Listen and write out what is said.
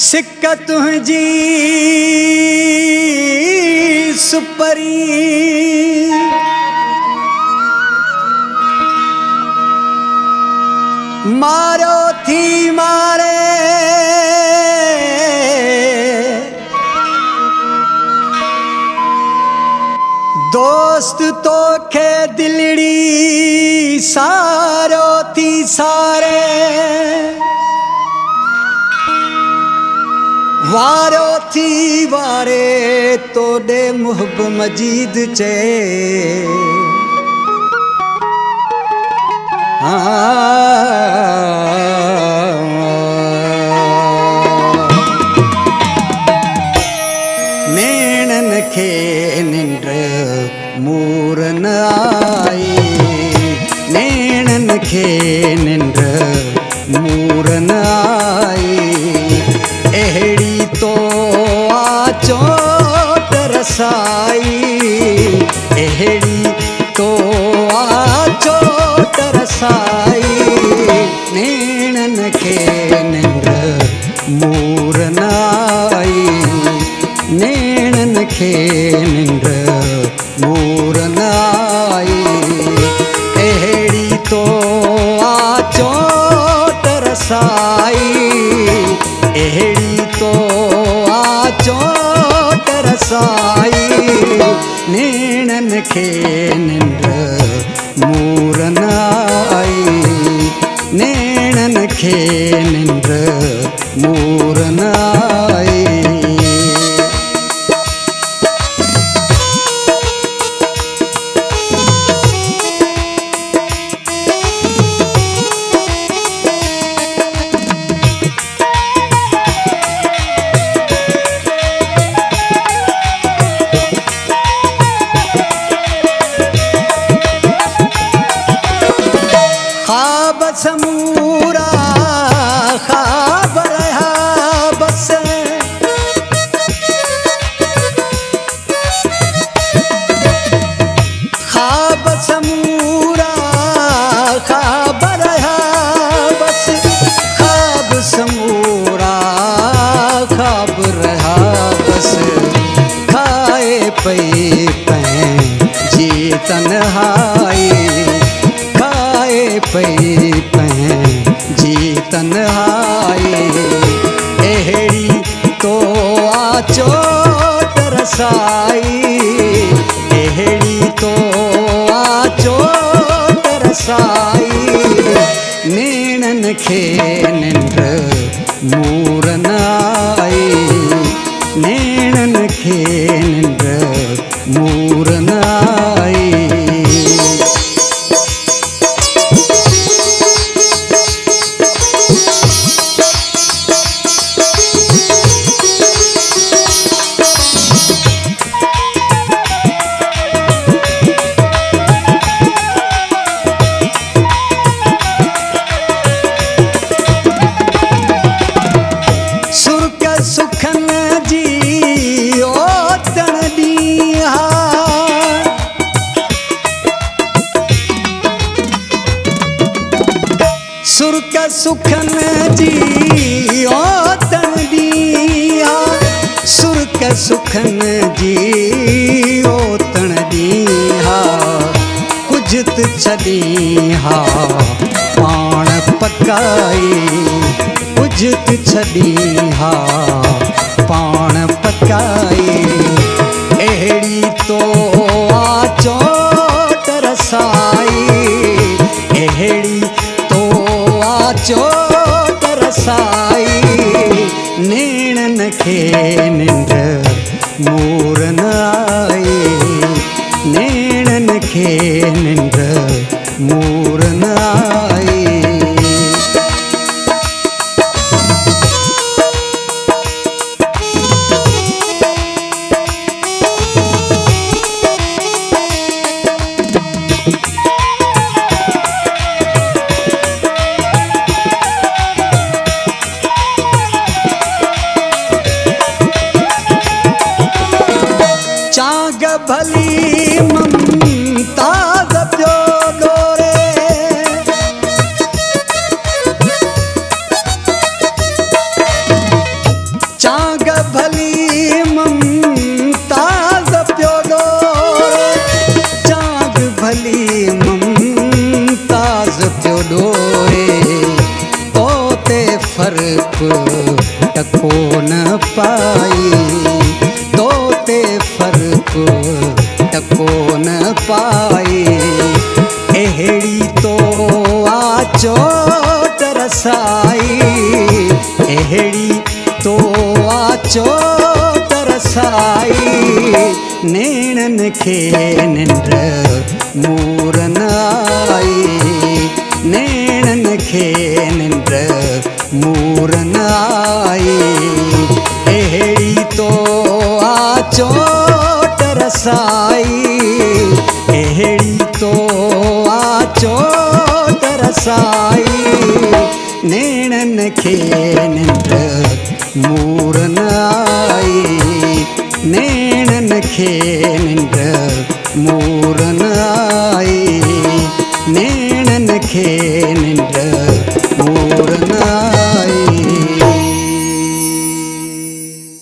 सिक्का तुझी सुपरी मारो थी मारे दोस्त तो खे दिलड़ी सारो थी सारे वारो थी वारे तोड़े मुहब मजीद चे नेणन खे निंड मूरन आई नेणन खे निंड मूरन आई एड़ी तो आचो तरसाई एड़ी तो आचो तरसाई नेणन खे निंड मूरन आई नेणन खे निंड मूरन आई एड़ी तो आचो तरसाई एड़ी तो आचो तरसाई नेणन खे निंड मूरन आई नेणन खे निंड मूरन आई समूरा ख्वाब रहा बस ख्वाब समूरा ख्वाब रहा बस ख्वाब समूरा ख्वाब रहा बस खाए पई जी तन्हाई पई जी तन्हाई एड़ी तो आचो तरसाई एड़ी तो आचो तरसाई नेणन खे निंड मूरन आई नेणन खे निंड मूरन आई सुखन जी ओतन ॾींहा सुरक सुखन जी ओतन ॾींहा सुरक सुखन जी ओतन ॾींहा कुझु त छॾीहा पाण पकाई कुझु त छॾीहा पाण पकाई एड़ी तो आचो तरसाई एड़ी तो आचो तरसाई नेणन खे निंड मूरन आई नेणन खे निंड डोरे तो ते फर्क टको न पाई तो ते फर्क टको न पाई अहिड़ी तो आ चोट रसाई अहिड़ी तो आ चोट रसाई नेणनि खे निंड मूर न आई नेणनि खे निंड मूर न आई अहिड़ी तो आ चोट रसाई अहिड़ी तो आ चोट रसाई नेणनि खे निंड मूर न आई नेणनि खे निंड मूर न आई नेणनि खे